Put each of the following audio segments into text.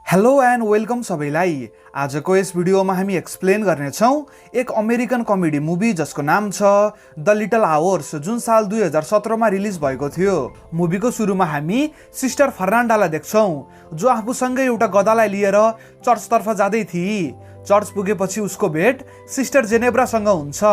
Hello and welcome सबैलाई। आजको यस भिडियोमा हामी एक्सप्लेन गर्नेछौँ एक अमेरिकन कमेडी मुभी जसको नाम छ द लिटल आवर्स, जुन साल 2017मा रिलिज भएको थियो। मुभीको सुरुमा हामी सिस्टर फर्नान्डालाई देख्छौँ, जो आफूसँगै एउटा गधालाई लिएर चर्चतर्फ जाँदै थिए। चर्च पुगेपछि उसको भेट सिस्टर जेनेब्रासँग हुन्छ।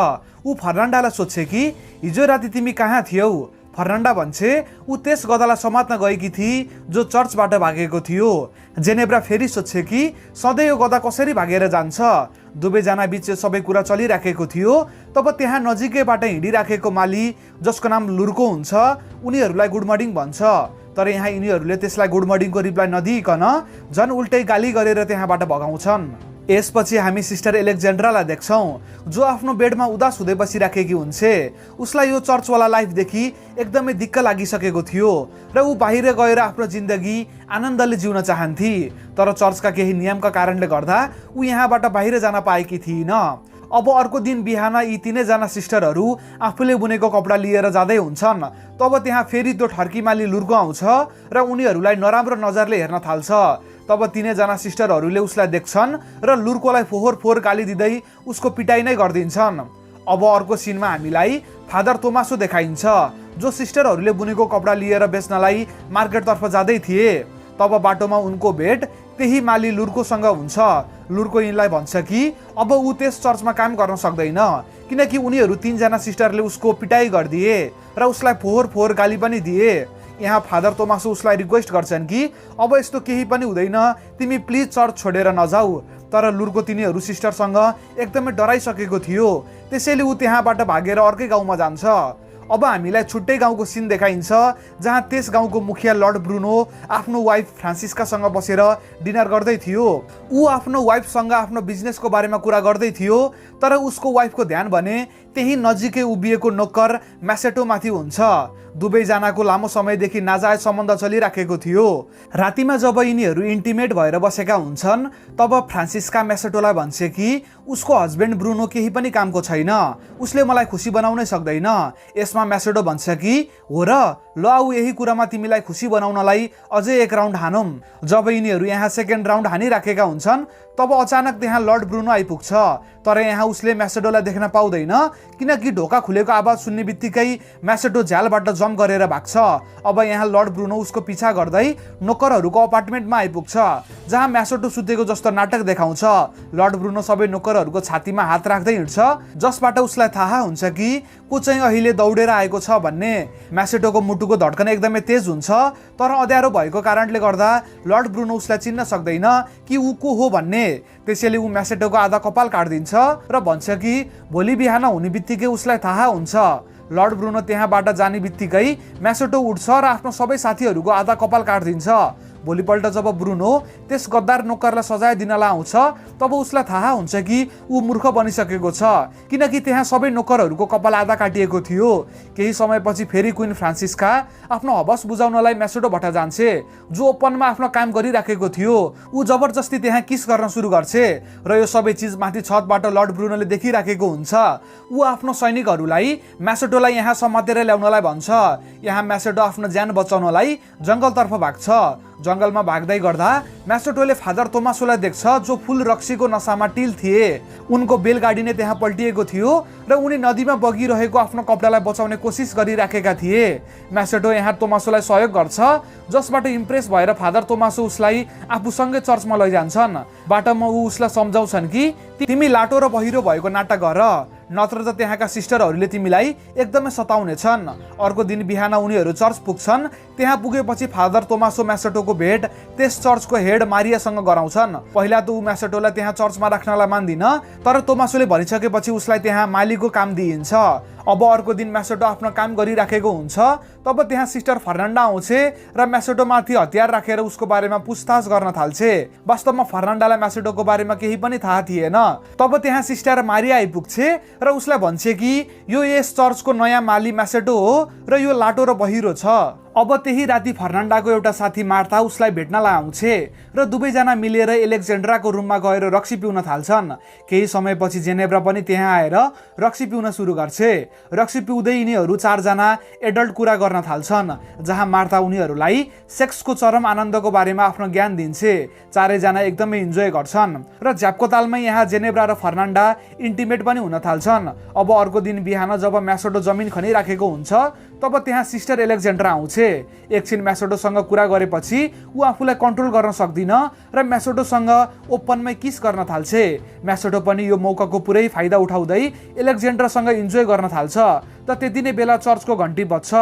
ऊ फर्नान्डालाई सोध्छ कि हिजो राति तिमी कहाँ थियौ? फर्नान्डा भन्छे ऊ त्यस गधालाई समात्न गएकी थिए जो चर्चबाट भागेको थियो। जेनेब्रा फेरि सोध्छ कि सधैँ यो गधा कसरी भागेर जान्छ। दुवैजना बीच सबै कुरा चलिराखेको थियो। तब त्यहाँ नजिकैबाट हिँडिराखेको माली, जसको नाम लुर्को हुन्छ, उनीहरूलाई गुड मर्निङ भन्छ। तर यहाँ यिनीहरूले त्यसलाई गुड मर्निङको रिप्लाई नदिइकन झन् उल्टै गाली गरेर त्यहाँबाट भगाउँछन्। यसपछि हामी सिस्टर एलेक्जेन्ड्रालाई देख्छौँ, जो आफ्नो बेडमा उदास हुँदै बसिराखेकी हुन्छ। उसलाई यो चर्चवाला लाइफदेखि एकदमै दिक्क लागिसकेको थियो र ऊ बाहिर गएर आफ्नो जिन्दगी आनन्दले जिउन चाहन्थे। तर चर्चका केही नियमका कारणले गर्दा ऊ यहाँबाट बाहिर जान पाएकी थिइन। अब अर्को दिन बिहान यी तीनैजना सिस्टरहरू आफूले बुनेको कपडा लिएर जाँदै हुन्छन्। तब त्यहाँ फेरि त्यो ठर्कीमाली लुर्को आउँछ र उनीहरूलाई नराम्रो नजरले हेर्न थाल्छ। तब तीनैजना सिस्टरहरूले उसलाई देख्छन् र लुर्कोलाई फोहोर फोहोर गाली दिँदै उसको पिटाइ नै गरिदिन्छन्। अब अर्को सिनमा हामीलाई फादर तोमासो देखाइन्छ, जो सिस्टरहरूले बुनेको कपडा लिएर बेच्नलाई मार्केटतर्फ जाँदै थिए। तब बाटोमा उनको भेट त्यही माली लुर्कोसँग हुन्छ। लुर्को यिनलाई भन्छ कि अब ऊ त्यस चर्चमा काम गर्न सक्दैन, किनकि उनीहरू तीनजना सिस्टरले उसको पिटाइ गरिदिए र उसलाई फोहोर फोहोर गाली पनि दिए। यहाँ फादर तोमासो उसलाई रिक्वेस्ट गर्छन् कि अब यस्तो केही पनि हुँदैन, तिमी प्लिज चर्च छोडेर नजाऊ। तर लुर्को तिनीहरू सिस्टरसँग एकदमै डराइसकेको थियो, त्यसैले ऊ त्यहाँबाट भागेर अर्कै गाउँमा जान्छ। अब हामीलाई छुट्टै गाउँको सिन देखाइन्छ, जहाँ त्यस गाउँको मुखिया लर्ड ब्रुनो आफ्नो वाइफ फ्रान्सिस्कासँग बसेर डिनर गर्दै थियो। ऊ आफ्नो वाइफसँग आफ्नो बिजनेसको बारेमा कुरा गर्दै थियो, तर उसको वाइफको ध्यान भने त्यही नजिकै उभिएको नोकर म्यासेटोमाथि हुन्छ। दुवैजनाको लामो समयदेखि नाजायज सम्बन्ध चलिराखेको थियो। रातिमा जब यिनीहरू इन्टिमेट भएर बसेका हुन्छन्, तब फ्रान्सिस्का म्यासेटोलाई भन्छ कि उसको हस्बेन्ड ब्रुनो केही पनि कामको छैन, उसले मलाई खुसी बनाउनै सक्दैन। यसमा म्यासेटो भन्छ कि हो र, ल आऊ यही कुरामा तिमीलाई खुसी बनाउनलाई अझै एक राउन्ड हानौँ। जब यिनीहरू यहाँ सेकेन्ड राउन्ड हानिराखेका हुन्छन्, तब अचानक त्यहाँ लर्ड ब्रुनो आइपुग्छ। तर यहाँ उसले म्यासेटोलाई देख्न पाउँदैन, किनकि ढोका खुलेको आवाज सुन्ने बित्तिकै म्यासेटो झ्यालबाट जम्प गरेर भाग्छ। अब यहाँ लर्ड ब्रुनो उसको पिछा गर्दै नोकरहरूको अपार्टमेन्टमा आइपुग्छ, जहाँ म्यासेटो सुतेको जस्तो नाटक देखाउँछ। लर्ड ब्रुनो सबै नोकरहरूको छातीमा हात राख्दै हिँड्छ, जसबाट उसलाई थाहा हुन्छ कि को चाहिँ अहिले दौडेर आएको छ भन्ने। म्यासेटोको मुटुको धड्कन एकदमै तेज हुन्छ, तर अँध्यारो भएको कारणले गर्दा लर्ड ब्रुनो उसलाई चिन्न सक्दैन कि ऊ को हो भन्ने। त्यसैले ऊ म्यासेटोको आधा कपाल काट्दिन्छ र भन्छ कि भोलि बिहान हुने बित्तिकै उसलाई थाहा हुन्छ। लर्ड ब्रुनो त्यहाँबाट जाने बित्तिकै म्यासेटो उठ्छ र आफ्नो सबै साथीहरूको आधा कपाल काट्दिन्छ। भोलिपल्ट जब ब्रुनो त्यस गद्दार नोकरलाई सजाय दिनलाई आउँछ, तब उसलाई थाहा हुन्छ कि ऊ मूर्ख बनिसकेको छ, किनकि त्यहाँ सबै नोकरहरूको कपाल आधा काटिएको थियो। केही समयपछि फेरि क्विन फ्रान्सिस्का आफ्नो हवस बुझाउनलाई म्यासेटोबाट जान्छ, जो ओपनमा आफ्नो काम गरिराखेको थियो। ऊ जबरजस्ती त्यहाँ किस गर्न सुरु गर्छ र यो सबै चिज माथि छतबाट लर्ड ब्रुनोले देखिराखेको हुन्छ। ऊ आफ्नो सैनिकहरूलाई म्यासेटोलाई यहाँ समातेर ल्याउनलाई भन्छ। यहाँ म्यासेटो आफ्नो ज्यान बचाउनलाई जङ्गलतर्फ भाग्छ। जङ्गलमा भाग्दै गर्दा म्यासेटोले फादर तोमासोलाई देख्छ, जो फुल रक्सीको नसामा टिल थिए। उनको बेलगाडी नै त्यहाँ पल्टिएको थियो र उनी नदीमा बगिरहेको आफ्नो कपडालाई बचाउने कोसिस गरिराखेका थिए। म्यासेटो यहाँ तोमासोलाई सहयोग गर्छ, जसबाट इम्प्रेस भएर फादर तोमासो उसलाई आफूसँगै चर्चमा लैजान्छन्। बाटोमा ऊ उसलाई सम्झाउँछन् कि तिमी लाटो र बहिरो भएको नाटक गर, नत्र त त्यहाँका सिस्टरहरूले तिमीलाई एकदमै सताउनेछन्। अर्को दिन बिहान उनीहरू चर्च पुग्छन्। त्यहाँ पुगेपछि फादर तोमासो म्यासेटोको भेट त्यस चर्चको हेड मारियासँग गराउँछन्। पहिला त ऊ म्यासेटोलाई त्यहाँ चर्चमा राख्नलाई मान्दिन, तर तोमासोले भनिसकेपछि उसलाई त्यहाँ मालीको काम दिइन्छ। अब अर्को दिन म्यासेटो आफ्नो काम गरिराखेको हुन्छ, तब त्यहाँ सिस्टर फर्नान्डा आउँछ र म्यासेटोमाथि हतियार राखेर उसको बारेमा पुछताछ गर्न थाल्छ। वास्तवमा फर्नान्डालाई म्यासेटोको बारेमा केही पनि थाहा थिएन। तब त्यहाँ सिस्टर मारिया आइपुग्छ र उसलाई भन्छ कि यो यस चर्चको नयाँ माली म्यासेटो हो र यो लाटो र बहिरो छ। अब त्यही राति फर्नान्डाको एउटा साथी मार्था उसलाई भेट्नलाई आउँछे र दुवैजना मिलेर एलेक्जेन्ड्राको रुममा गएर रक्सी पिउन थाल्छन्। केही समयपछि जेनेब्रा पनि त्यहाँ आएर रक्सी पिउन सुरु गर्छे। रक्सी पिउँदै यिनीहरू चारजना एडल्ट कुरा गर्न थाल्छन्, जहाँ मार्था उनीहरूलाई सेक्सको चरम आनन्दको बारेमा आफ्नो ज्ञान दिन्छे। चारैजना एकदमै इन्जोय गर्छन् र झ्यापको तालमै यहाँ जेनेब्रा र फर्नान्डा इन्टिमेट पनि हुन थाल्छन्। अब अर्को दिन बिहान जब म्यासोडो जमिन खनिराखेको हुन्छ तब त्यहाँ सिस्टर एलेक्जेन्ड्रा आउँछे। एकछिन म्यासोडोसँग कुरा गरेपछि ऊ आफूलाई कन्ट्रोल गर्न सक्दिन र म्यासोडोसँग ओपनमै किस गर्न थाल्छे। म्यासोडो पनि यो मौकाको पुरै फाइदा उठाउँदै एलेक्जेन्ड्रासँग इन्जोय गर्न थाल्छ। त त्यति नै बेला चर्चको घन्टी बज्छ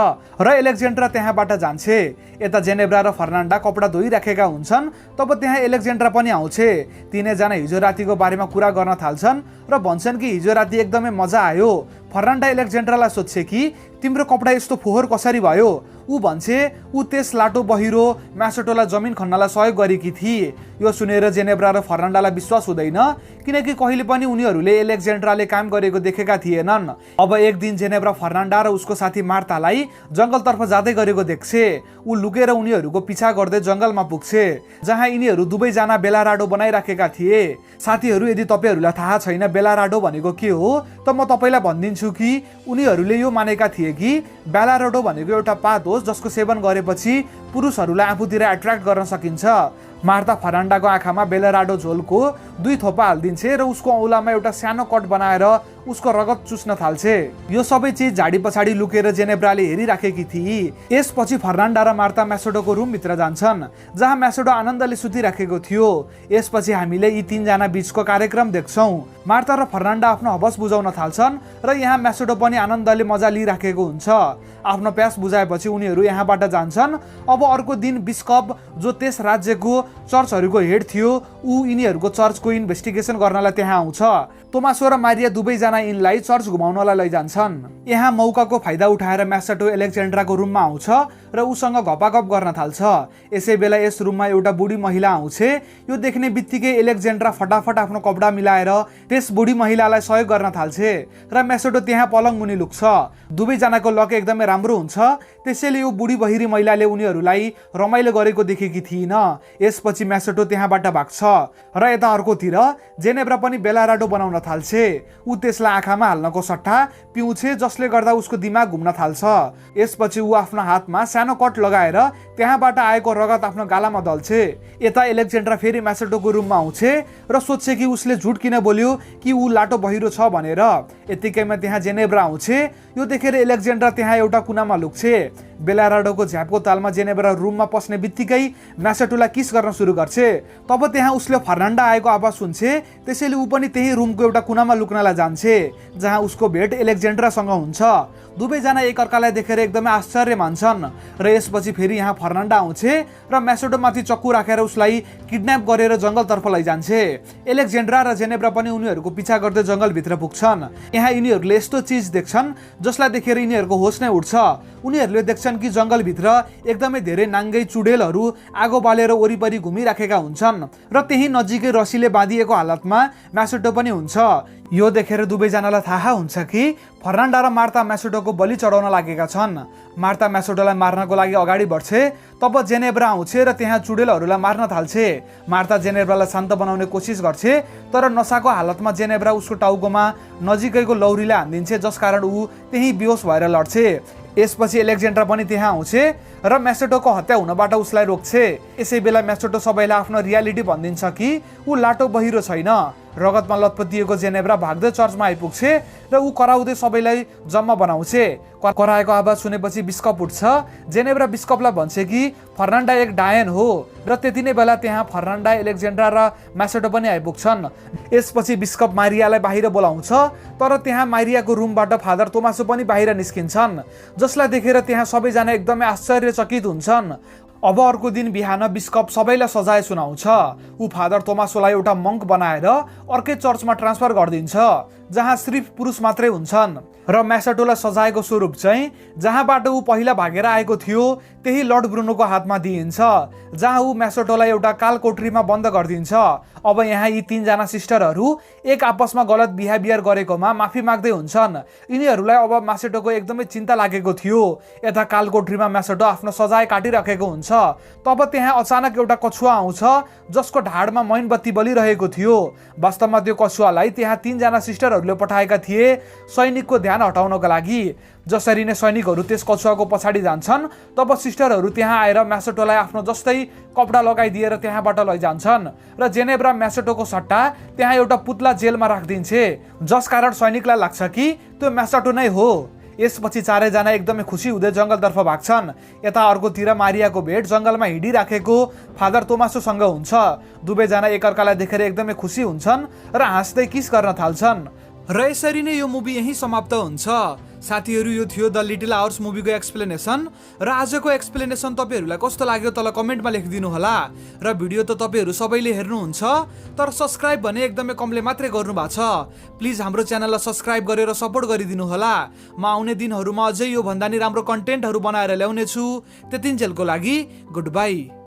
र एलेक्जेन्ड्रा त्यहाँबाट जान्छे। यता जेनेब्रा र फर्नान्डा कपडा धोइराखेका हुन्छन्, तब त्यहाँ एलेक्जेन्ड्रा पनि आउँछे। तिनैजना हिजो रातिको बारेमा कुरा गर्न थाल्छन् र भन्छन् कि हिजो राति एकदमै मजा आयो। फर्नान्डा एलेक्जेन्ड्रालाई सोध्छे कि तिम्रो कपडा यस्तो फोहोर कसरी भयो। ऊ भन्छे ऊ त्यस लाटो बहिरो म्यासोडोलाई जमिन खन्नलाई सहयोग गरेकी थिए। यो सुनेर जेनेब्रा र फर्नान्डालाई विश्वास हुँदैन, किनकि कहिले पनि उनीहरूले एलेक्जेन्ड्राले काम गरेको देखेका थिएनन्। अब एक दिन जेनेब्रा फर्नान्डा र उसको साथी मार्तालाई जङ्गलतर्फ जाँदै गरेको देख्छे। ऊ लुकेर उनीहरूको पिछा गर्दै जङ्गलमा पुग्छे, जहाँ यिनीहरू दुवैजना बेलाराडो बनाइराखेका थिए। साथीहरू, यदि तपाईँहरूलाई थाहा छैन बेलाराडो भनेको के हो त म तपाईँलाई भनिदिन्छु कि उनीहरूले यो मानेका थिए कि बेलाराडो भनेको एउटा पात हो जसको सेवन गरेपछि पुरुषहरूलाई आफूतिर एट्र्याक्ट गर्न सकिन्छ। मार्था फर्नान्डाको आँखामा बेलाराडो झोलको 2 थोपा हालिदिन्छे र उसको औँलामा एउटा सानो कट बनाएर उसको रगत चुस्न थाल्छे। यो सबै चिज झाडी पछाडि लुकेर जेनेब्राले हेरिराखेकी थिए। यसपछि फर्नान्डा र मार्था म्यासोडोको रुमभित्र जान्छन्, जहाँ म्यासोडो आनन्दले सुतिराखेको थियो। यसपछि हामीले यी तीनजना बीचको कार्यक्रम देख्छौँ। मार्था र फर्नान्डा आफ्नो हवस बुझाउन थाल्छन् र यहाँ म्यासोडो पनि आनन्दले मजा लिइराखेको हुन्छ। आफ्नो प्यास बुझाएपछि उनीहरू यहाँबाट जान्छन्। अब अर्को दिन बिस्कप जो त्यस राज्यको चर्चहरूको हेड थियो, ऊ यिनीहरूको चर्चको इन्भेस्टिगेसन गर्नलाई त्यहाँ आउँछ। तोमासो र मारिया दुवैजना यिनलाई चर्च घुमाउनलाई लैजान्छन्। यहाँ मौकाको फाइदा उठाएर म्यासोडो एलेक्जेन्ड्राको रुममा आउँछ र उसँग घपाघप गर्न थाल्छ। यसै बेला यस रुममा एउटा बुढी महिला आउँछे। यो देख्ने बित्तिकै एलेक्जेन्ड्रा फटाफट आफ्नो कपडा मिलाएर त्यस बुढी महिलालाई सहयोग गर्न थाल्छे र म्यासोडो त्यहाँ पलङ मुनि लुक्छ। दुवैजनाको लक एकदमै राम्रो हुन्छ, त्यसैले यो बुढी बहिरी महिलाले उनीहरूलाई रमाइलो गरेको देखेकी थिइन। यसपछि म्यासोडो त्यहाँबाट भाग्छ र यता अर्कोतिर जेनेब्रा पनि बेलाराडो बनाउन थाल्छे। ऊ त्यसलाई आँखामा हाल्नको सट्टा पिउँछे, जसले गर्दा उसको दिमाग घुम्न थाल्छ। यसपछि ऊ आफ्नो हातमा सानो कट लगाएर त्यहाँबाट आएको रगत आफ्नो गालामा दल्छे। यता एलेक्जेन्ड्रा फेरि म्यासोडोको रुममा आउँछे र सोध्छे कि उसले झुट किन बोल्यो कि ऊ लाटो बहिरो छ भनेर। यतिकैमा त्यहाँ जेनेब्रा आउँछे। यो देखेर एलेक्जेन्ड्रा त्यहाँ एउटा कुनामा लुक्छे। बेलाराडोको झ्यापको तालमा जेनेब्रा रुममा पस्ने बित्तिकै म्यासोडोलाई किस गर्न सुरु गर्छे। तब त्यहाँ उसले फर्नान्डा आएको आवाज सुन्छे, त्यसैले ऊ पनि त्यही रुमको एउटा कुनामा लुक्नलाई जान्छे, जहाँ उसको भेट एलेक्जेन्ड्रासँग हुन्छ। दुवैजना एकअर्कालाई देखेर एकदमै आश्चर्य मान्छन् र यसपछि फेरि यहाँ फर्नान्डा आउँछे र म्यासोडोमाथि चक्कु राखेर उसलाई किडन्याप गरेर जङ्गलतर्फ लैजान्छे। एलेक्जेन्ड्रा र जेनेब्रा पनि उनीहरूको पिछा गर्दै जङ्गलभित्र पुग्छन्। यहाँ यिनीहरूले यस्तो चिज देख्छन् जसलाई देखेर यिनीहरूको होस नै उठ्छ। उनीहरूले देख्छन् कि जङ्गलभित्र एकदमै धेरै नाङ्गै चुडेलहरू आगो बालेर वरिपरि घुमिराखेका हुन्छन् र त्यही नजिकै रसीले बाँधिएको हालतमा म्यासोडो पनि हुन्छ। यो देखेर दुवैजनालाई थाहा हुन्छ कि फर्नान्डा र मार्था म्यासोडोको बलि चढाउन लागेका छन्। मार्था म्यासोडोलाई मार्नको लागि अगाडि बढ्छे। तब जेनेब्रा आउँछे र त्यहाँ चुडेलहरूलाई मार्न थाल्छे। मार्था जेनेब्रालाई शान्त बनाउने कोसिस गर्छे, तर नसाको हालतमा जेनेब्रा उसको टाउकोमा नजिकैको लौरीले हानिदिन्छे, जसकारण ऊ त्यही बेहोस भएर लड्छे। यसपछि एलेक्जेन्ड्रा पनि त्यहाँ आउँछे र म्यासोडोको हत्या हुनबाट उसलाई रोक्छे। यसै बेला म्यासोडो सबैलाई आफ्नो रियालिटी भनिदिन्छ कि ऊ लाटो बहिरो छैन। रगतमा लतपतिएको जेनेब्रा भाग्दै चर्चमा आइपुग्छे र ऊ कराउँदै सबैलाई जम्मा बनाउँछे। कराएको आवाज सुनेपछि बिस्कप उठ्छ। जेनेब्रा बिस्कपलाई भन्छ कि फर्नान्डा एक डायन हो र त्यति नै बेला त्यहाँ फर्नान्डा, एलेक्जेन्ड्रा र म्यासोडो पनि आइपुग्छन्। यसपछि बिस्कप मारियालाई बाहिर बोलाउँछ, तर त्यहाँ मारियाको रुमबाट फादर तोमासो पनि बाहिर निस्किन्छन्, जसलाई देखेर त्यहाँ सबैजना एकदमै आश्चर्यचकित हुन्छन्। अब अर्को दिन बिहान बिस्कप सबैलाई सजाय सुनाउँछ। ऊ फादर तोमासोलाई एउटा मङ्क बनाएर अर्कै चर्चमा ट्रान्सफर गरिदिन्छ, जहाँ सिर्फ पुरुष मात्रै हुन्छन् र म्यासाटोलाई सजायको स्वरूप चाहिँ जहाँबाट ऊ पहिला भागेर आएको थियो त्यही लर्ड ब्रुनोको हातमा दिइन्छ, जहाँ ऊ म्यासाटोलाई एउटा कालकोठरीमा बन्द गरिदिन्छ। अब यहाँ यी तीनजना सिस्टरहरू एक आपसमा गलत बिहेभियर गरेकोमा माफी माग्दै हुन्छन्। यिनीहरूलाई अब म्यासाटोको एकदमै चिन्ता लागेको थियो। यता कालकोठरीमा म्यासाटो आफ्नो सजाय काटिराखेको हुन्छ। तब त्यहाँ अचानक एउटा कछुवा आउँछ जसको ढाडमा मैनबत्ती बलिरहेको थियो। वास्तवमा त्यो कछुवालाई त्यहाँ तीनजना सिस्टरहरूले पठाएका थिए सैनिकको ध्यान हटाउनको लागि। जसरी नै सैनिकहरू त्यस कछुवाको पछाडि जान्छन् तब सिस्टरहरू त्यहाँ आएर म्यासाटोलाई आफ्नो जस्तै कपडा लगाइदिएर त्यहाँबाट लैजान्छन् र जेनेब्रा म्यासाटोको सट्टा त्यहाँ एउटा पुतला जेलमा राखिदिन्छे, जसकारण सैनिकलाई लाग्छ कि त्यो म्यासाटो नै हो। यसपछि चारैजना एकदमै खुसी हुँदै जङ्गलतर्फ भाग्छन्। यता अर्कोतिर मारियाको भेट जङ्गलमा हिँडिराखेको फादर तोमासोसँग हुन्छ। दुवैजना एकअर्कालाई देखेर एकदमै खुसी हुन्छन् र हाँस्दै किस गर्न थाल्छन् र यसरी नै यो मुभी यही समाप्त हुन्छ। साथीहरू, यो थियो द लिटिल आवर्स मुभीको एक्सप्लेनेसन र आजको एक्सप्लेनेसन तपाईँहरूलाई कस्तो लाग्यो तल कमेन्टमा लेखिदिनु होला। र भिडियो त तपाईँहरू सबैले हेर्नुहुन्छ, तर सब्सक्राइब भने एकदमै कमले मात्रै गर्नुभएको छ। प्लिज हाम्रो च्यानललाई सब्सक्राइब गरेर सपोर्ट गरिदिनु होला। म आउने दिनहरूमा अझै यो भन्दा नि राम्रो कन्टेन्टहरू बनाएर ल्याउने छु। त्यतिन्जेलको लागि गुड बाई।